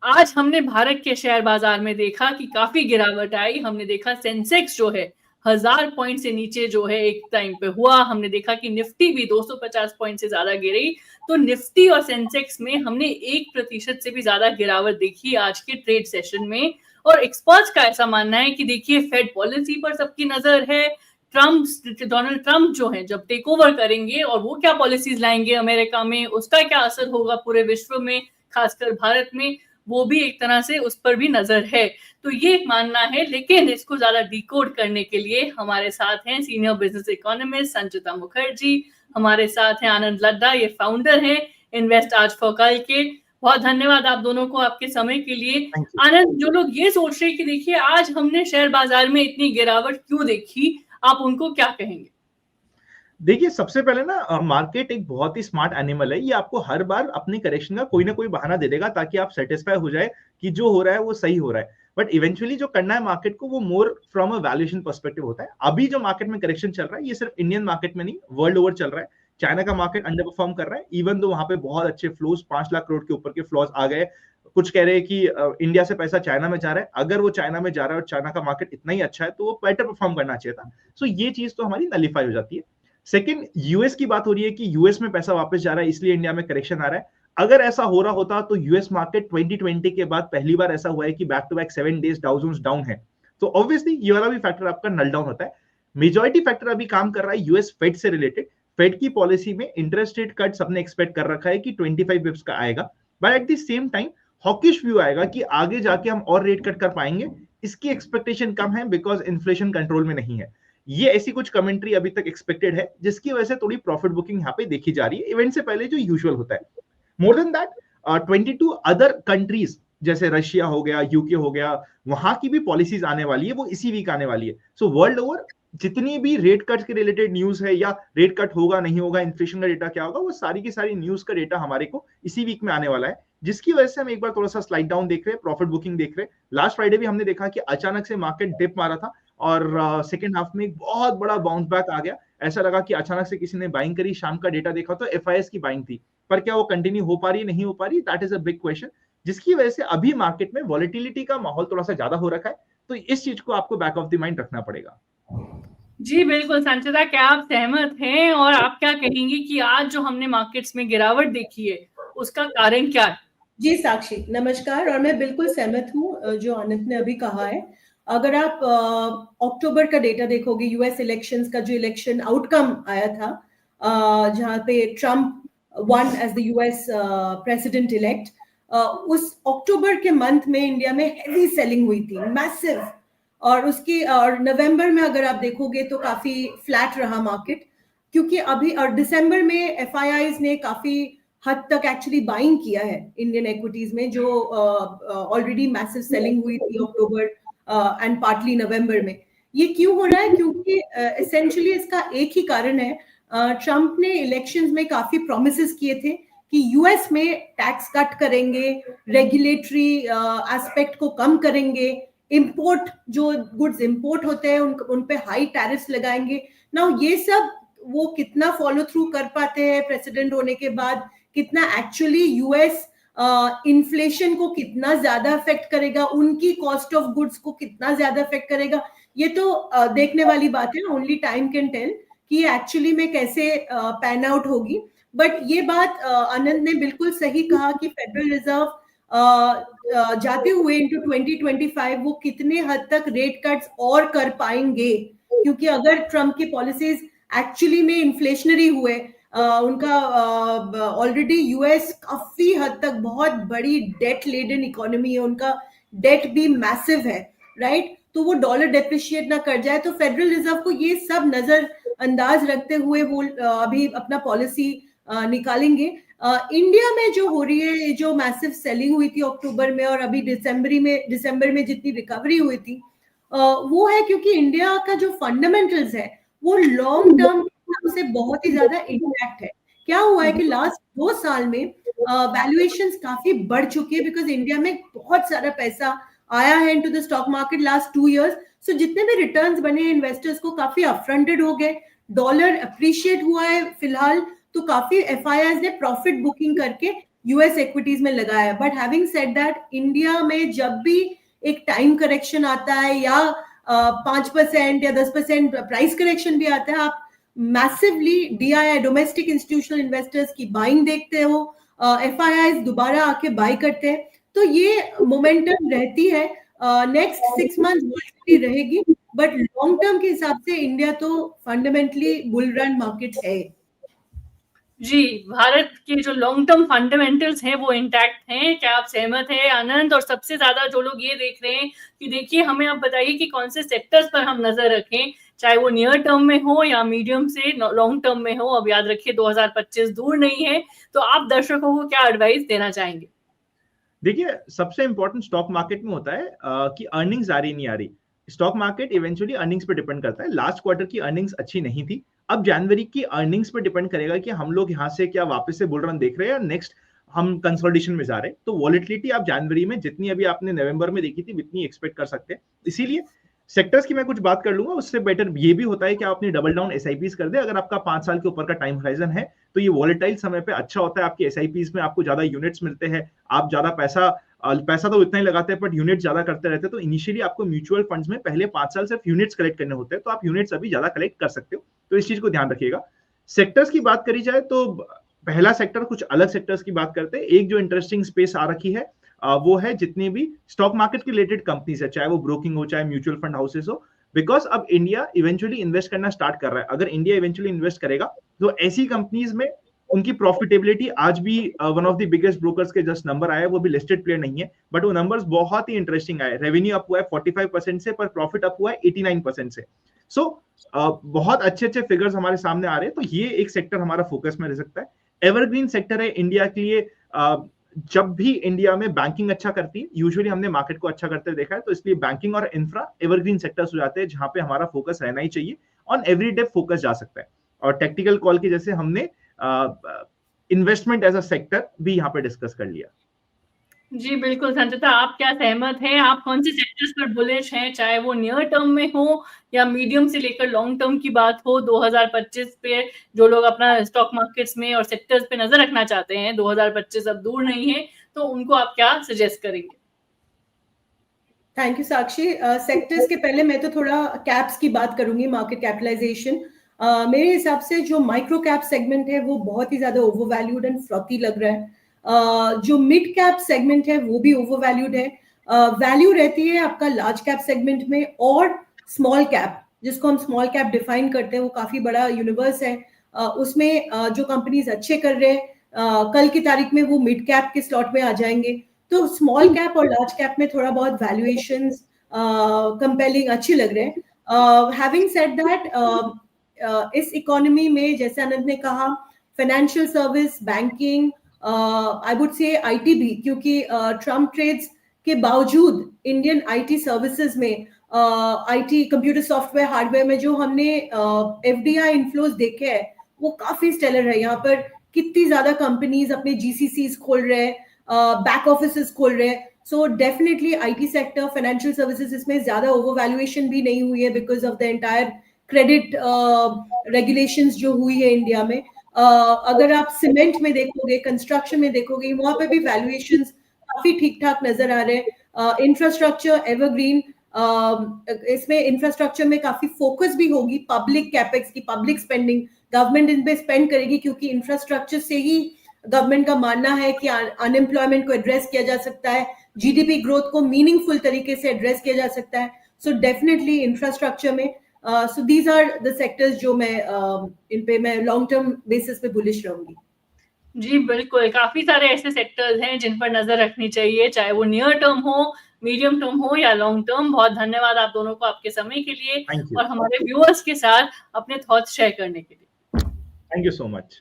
आज हमने भारत के शेयर बाजार में देखा कि काफी गिरावट आई। हमने देखा सेंसेक्स जो है 1000 पॉइंट से नीचे जो है एक टाइम पे हुआ। हमने देखा कि निफ्टी भी 250 पॉइंट से ज्यादा गिरी। तो निफ्टी और सेंसेक्स में हमने 1% से भी ज्यादा गिरावट देखी आज के ट्रेड सेशन में। और एक्सपर्ट्स का ऐसा मानना है कि देखिए फेड पॉलिसी पर सबकी नजर है। डोनाल्ड ट्रंप जो है जब टेक ओवर करेंगे और वो क्या पॉलिसीज लाएंगे अमेरिका में, उसका क्या असर होगा पूरे विश्व में, खासकर भारत में, वो भी एक तरह से उस पर भी नजर है। तो ये एक मानना है, लेकिन इसको ज्यादा डिकोड करने के लिए हमारे साथ हैं सीनियर बिजनेस इकोनॉमिस्ट संचिता मुखर्जी, हमारे साथ हैं आनंद लड्डा, ये फाउंडर हैं इन्वेस्ट आज फॉर कल के। बहुत धन्यवाद आप दोनों को आपके समय के लिए। आनंद, जो लोग ये सोच रहे हैं कि देखिए आज हमने शेयर बाजार में इतनी गिरावट क्यों देखी, आप उनको क्या कहेंगे? देखिए, सबसे पहले ना मार्केट एक बहुत ही स्मार्ट एनिमल है। ये आपको हर बार अपने करेक्शन का कोई ना कोई बहाना दे देगा ताकि आप सेटिस्फाई हो जाए कि जो हो रहा है वो सही हो रहा है। बट इवेंचुअली जो करना है मार्केट को वो more from a valuation perspective होता है। अभी जो मार्केट में करेक्शन चल रहा है ये सिर्फ इंडियन मार्केट में नहीं, वर्ल्ड ओवर चल रहा है। चाइना का मार्केट अंडर परफॉर्म कर रहा है, इवन दो वहां पे बहुत अच्छे फ्लोज, 5 लाख करोड़ के ऊपर के फ्लोज आ गए। कुछ कह रहे हैं कि इंडिया से पैसा चाइना में जा रहा है। अगर वो चाइना में जा रहा है और चाइना का मार्केट इतना ही अच्छा है तो वो बेटर परफॉर्म करना चाहिए था। सो ये चीज तो हमारी नलीफाई हो जाती है। सेकंड, यूएस की बात हो रही है कि यूएस में पैसा वापस जा रहा है इसलिए इंडिया में करेक्शन आ रहा है। अगर ऐसा हो रहा होता तो यूएस मार्केट 2020 के बाद पहली बार ऐसा हुआ है कि back to back 7 days Dow Jones down है। तो ऑब्वियसली ये वाला भी फैक्टर आपका नल डाउन होता है। मेजॉरिटी फैक्टर अभी काम कर रहा है यूएस फेड से रिलेटेड। फेड की पॉलिसी में इंटरेस्ट रेट कट सबने एक्सपेक्ट कर रखा है कि 25 बिप्स का आएगा, but at the same time hawkish view आएगा कि आगे जाके हम और रेट कट कर पाएंगे। इसकी एक्सपेक्टेशन कम है बिकॉज इन्फ्लेशन कंट्रोल में नहीं है। ये ऐसी कुछ कमेंट्री अभी तक एक्सपेक्टेड है जिसकी वजह से थोड़ी प्रॉफिट बुकिंग यहाँ पे देखी जा रही है इवेंट से पहले जो यूजुअल होता है। More than that 22 other countries जैसे रशिया हो गया, यूके हो गया, वहां की भी पॉलिसीज आने वाली है, वो इसी वीक आने वाली है। सो वर्ल्ड ओवर जितनी भी रेट कट के रिलेटेड न्यूज है या रेट कट होगा नहीं होगा, इन्फ्लेशन का डेटा क्या होगा, वो सारी की सारी न्यूज का डेटा हमारे को इसी वीक में आने वाला है, जिसकी वजह से हम एक बार थोड़ा सा स्लाइड डाउन देख रहे हैं, प्रॉफिट बुकिंग देख रहे हैं। लास्ट फ्राइडे भी हमने देखा कि अचानक से मार्केट डिप मारा था और सेकेंड हाफ में एक बहुत बड़ा बाउंस बैक आ गया। ऐसा लगा कि अचानक से किसी ने बाइंग करी, शाम का डेटा देखा तो एफआईएस की बाइंग थी, पर क्या वो कंटिन्यू हो पा रही नहीं हो पा रही, that is a big question, जिसकी वजह से अभी मार्केट में वॉलेटिलिटी का माहौल थोड़ा सा ज्यादा हो रखा है। तो इस चीज को आपको बैक ऑफ द माइंड रखना पड़ेगा। जी बिल्कुल संचिता, क्या आप सहमत हैं और आप क्या कहेंगी कि आज जो हमने मार्केट्स में गिरावट देखी है उसका कारण क्या है? जी साक्षी, नमस्कार। और मैं बिल्कुल सहमत हूँ जो आनंद ने अभी कहा है। अगर आप अक्टूबर का डेटा देखोगे, यूएस इलेक्शंस का जो इलेक्शन आउटकम आया था, जहां पे Trump won as the US president elect, उस अक्टूबर के मंथ में इंडिया में हेवी सेलिंग हुई थी, मैसिव। और नवंबर में अगर आप देखोगे तो काफी फ्लैट रहा मार्केट, क्योंकि अभी और दिसंबर में एफआईआईज ने काफी हद तक एक्चुअली बाइंग किया है इंडियन इक्विटीज में, जो ऑलरेडी मैसिव सेलिंग हुई थी अक्टूबर एंड पार्टली नवंबर में। ये क्यों हो रहा है? क्योंकि एसेंशियली इसका एक ही कारण है। ट्रम्प ने इलेक्शंस में काफी प्रोमिसेस किए थे कि यूएस में टैक्स कट करेंगे, रेगुलेटरी एस्पेक्ट को कम करेंगे, इंपोर्ट जो गुड्स इंपोर्ट होते हैं उन पे हाई टैरिफ्स लगाएंगे ना। ये सब वो कितना फॉलो थ्रू कर पाते हैं प्रेसिडेंट होने के बाद, कितना एक्चुअली यूएस इन्फ्लेशन को कितना ज्यादा अफेक्ट करेगा, उनकी कॉस्ट ऑफ गुड्स को कितना ज्यादा अफेक्ट करेगा, ये तो देखने वाली बात है। ओनली टाइम कैन टेल कि ये एक्चुअली में कैसे पैन आउट होगी। बट ये बात आनंद ने बिल्कुल सही कहा कि फेडरल रिजर्व जाते हुए इनटू 2025 वो कितने हद तक रेट कट्स और कर पाएंगे, क्योंकि अगर ट्रम्प की पॉलिसीज एक्चुअली में इन्फ्लेशनरी हुए, उनका ऑलरेडी यूएस काफी हद तक बहुत बड़ी डेट लेडन इकोनॉमी है, उनका डेट भी मैसिव है, राइट? तो वो डॉलर डेप्रिशिएट ना कर जाए, तो फेडरल रिजर्व को ये सब नजर अंदाज रखते हुए वो अभी अपना पॉलिसी निकालेंगे। इंडिया में जो हो रही है, जो मैसिव सेलिंग हुई थी अक्टूबर में और अभी दिसंबर में जितनी रिकवरी हुई थी, वो है क्योंकि इंडिया का जो फंडामेंटल्स है वो लॉन्ग टर्म से बहुत ही ज्यादा इंटैक्ट है। क्या हुआ है कि लास्ट 2 साल में वैल्यूएशंस काफी बढ़ चुकी है, बिकॉज इंडिया में बहुत सारा पैसा आया है into the stock market last 2 years. So जितने भी रिटर्न्स बने इन्वेस्टर्स को काफी अपफ्रंटेड हो गए, डॉलर अप्रिशिएट हुआ है फिलहाल, तो काफी एफआईआईज ने प्रॉफिट बुकिंग करके यूएस इक्विटीज में लगाया है। But having said that, India में जब भी एक टाइम करेक्शन आता है या 5% या 10% प्राइस करेक्शन भी आता है, आप massively DII domestic institutional investors की बाइंग देखते हो, FIIs दोबारा आके बाय करते हैं, तो ये मोमेंटम रहती है। नेक्स्ट 6 मंथ्स रहेगी, बट लॉन्ग टर्म के हिसाब से इंडिया तो फंडामेंटली बुल रन मार्केट है। जी, भारत के जो लॉन्ग टर्म फंडामेंटल्स हैं वो इंटैक्ट हैं, क्या आप सहमत हैं आनंद? और सबसे ज्यादा जो लोग ये देख रहे हैं कि देखिए, हमें आप बताइए कि कौन से सेक्टर्स पर हम नजर रखें, चाहे वो नियर टर्म में हो या मीडियम से लॉन्ग टर्म में हो। अब याद रखिए 2025 दूर नहीं है, तो आप दर्शकों को क्या एडवाइस देना चाहेंगे? देखिए, सबसे इंपॉर्टेंट स्टॉक मार्केट में होता है कि अर्निंग्स आ रही नहीं आ रही। स्टॉक मार्केट इवेंचुअली अर्निंग्स पे डिपेंड करता है। लास्ट क्वार्टर की अर्निंग्स अच्छी नहीं थी, अब जनवरी की अर्निंग्स पे डिपेंड करेगा कि हम लोग यहाँ से क्या वापस से बुल रन देख रहे हैं या नेक्स्ट हम कंसोलिडेशन में जा रहे हैं। तो वॉलेटिलिटी आप जनवरी में जितनी अभी आपने नवंबर में देखी थी उतनी एक्सपेक्ट कर सकते हैं। इसीलिए सेक्टर्स की मैं कुछ बात कर लूंगा, उससे बेटर ये भी होता है कि आप अपनी डबल डाउन SIPs कर दे। अगर आपका 5 साल के ऊपर का टाइम होराइजन है तो ये वॉलेटाइल समय पे अच्छा होता है। आपकी SIPs में आपको ज्यादा यूनिट्स मिलते हैं, आप ज्यादा पैसा तो इतना ही लगाते हैं बट यूनिट ज्यादा करते रहते हैं। तो इनिशियली आपको म्यूचुअल फंड्स में पहले 5 साल सिर्फ यूनिट्स कलेक्ट करने होते हैं, तो आप यूनिट्स अभी ज्यादा कलेक्ट कर सकते हो। तो इस चीज को ध्यान रखिएगा। सेक्टर्स की बात करी जाए तो पहला सेक्टर, कुछ अलग सेक्टर्स की बात करते हैं। एक जो इंटरेस्टिंग स्पेस आ रखी है वो है जितनी भी स्टॉक मार्केट के रिलेटेड कंपनीज है, चाहे वो ब्रोकिंग हो चाहे म्यूचुअल फंड हाउसेस हो। बिकॉज अब इंडिया इवेंचुअली इन्वेस्ट करना स्टार्ट कर रहा है। अगर इंडिया इवेंचुअली इन्वेस्ट करेगा तो ऐसी कंपनीज में उनकी प्रॉफिटेबिलिटी, आज भी one of the biggest brokers के जस्ट नंबर आए, वो भी लिस्टेड प्लेयर नहीं है बट वो नंबर्स बहुत ही इंटरेस्टिंग आए। रेवेन्यू अप हुआ है 45% से, पर प्रॉफिट अप हुआ है 89% से। सो बहुत अच्छे अच्छे फिगर्स हमारे सामने आ रहे हैं। तो ये एक सेक्टर हमारा फोकस में रह सकता है। एवरग्रीन सेक्टर है इंडिया के लिए। जब भी इंडिया में बैंकिंग अच्छा करती है, यूजुअली हमने मार्केट को अच्छा करते देखा है, तो इसलिए बैंकिंग और इंफ्रा एवरग्रीन सेक्टर्स हो जाते हैं जहां पे हमारा फोकस रहना ही चाहिए। ऑन एवरी डे फोकस जा सकता है। और टेक्निकल कॉल की जैसे हमने इन्वेस्टमेंट एज अ सेक्टर भी यहाँ पे डिस्कस कर लिया। जी बिल्कुल। संचिता, आप क्या सहमत हैं? आप कौन से सेक्टर्स पर बुलिश हैं, चाहे वो नियर टर्म में हो या मीडियम से लेकर लॉन्ग टर्म की बात हो? 2025 पे जो लोग अपना स्टॉक मार्केट्स में और सेक्टर्स पे नजर रखना चाहते हैं, 2025 अब दूर नहीं है, तो उनको आप क्या सजेस्ट करेंगे? Thank you Sakshi. सेक्टर्स के पहले मैं तो थोड़ा कैप्स की बात करूंगी, मार्केट कैपिटलाइजेशन। मेरे हिसाब से जो माइक्रो कैप सेगमेंट है वो बहुत ही ज्यादा ओवरवैल्यूड एंड फ्लॉटी लग रहा है। जो मिड कैप सेगमेंट है वो भी ओवरवैल्यूड है। वैल्यू रहती है आपका लार्ज कैप सेगमेंट में, और स्मॉल कैप, जिसको हम स्मॉल कैप डिफाइन करते हैं, वो काफी बड़ा यूनिवर्स है। उसमें जो कंपनीज अच्छे कर रहे हैं कल की तारीख में वो मिड कैप के स्लॉट में आ जाएंगे। तो स्मॉल कैप और लार्ज कैप में थोड़ा बहुत वैल्यूएशंस कंपेलिंग अच्छे लग रहे हैं। हैविंग सेड दैट, इस इकोनॉमी में जैसे अनंत ने कहा, financial service, banking, I would say IT भी, क्योंकि ट्रम्प ट्रेड्स के बावजूद इंडियन IT सर्विसेज में, IT कंप्यूटर सॉफ्टवेयर हार्डवेयर में जो हमने FDI इनफ्लोज देखे हैं वो काफी स्टेलर है। यहाँ पर कितनी ज्यादा कंपनीज अपने GCCs खोल रहे हैं, बैक ऑफिसेस खोल रहे हैं। So definitely IT sector, financial services, इसमें ज्यादा ओवरवैल्यूएशन भी नहीं हुई है because of the entire credit regulations जो हुई है इंडिया में। अगर आप सीमेंट में देखोगे, कंस्ट्रक्शन में देखोगे, वहां पे भी वैल्यूएशंस काफी ठीक ठाक नजर आ रहे हैं। इंफ्रास्ट्रक्चर एवरग्रीन, इसमें इंफ्रास्ट्रक्चर में काफी फोकस भी होगी, पब्लिक कैपेक्स की, पब्लिक स्पेंडिंग गवर्नमेंट इन पे स्पेंड करेगी, क्योंकि इंफ्रास्ट्रक्चर से ही गवर्नमेंट का मानना है कि अनएम्प्लॉयमेंट को एड्रेस किया जा सकता है, GDP ग्रोथ को मीनिंगफुल तरीके से एड्रेस किया जा सकता है। सो डेफिनेटली इंफ्रास्ट्रक्चर में, so these are the sectors जो मैं इन पे मैं लॉन्ग टर्म बेसिस पे बुलिश रहूंगी। जी बिल्कुल, काफी सारे ऐसे सेक्टर्स हैं जिन पर नजर रखनी चाहिए, चाहे वो नियर टर्म हो, मीडियम टर्म हो या लॉन्ग टर्म। बहुत धन्यवाद आप दोनों को आपके समय के लिए और हमारे व्यूअर्स के साथ अपने थॉट्स शेयर करने के लिए। Thank you so much.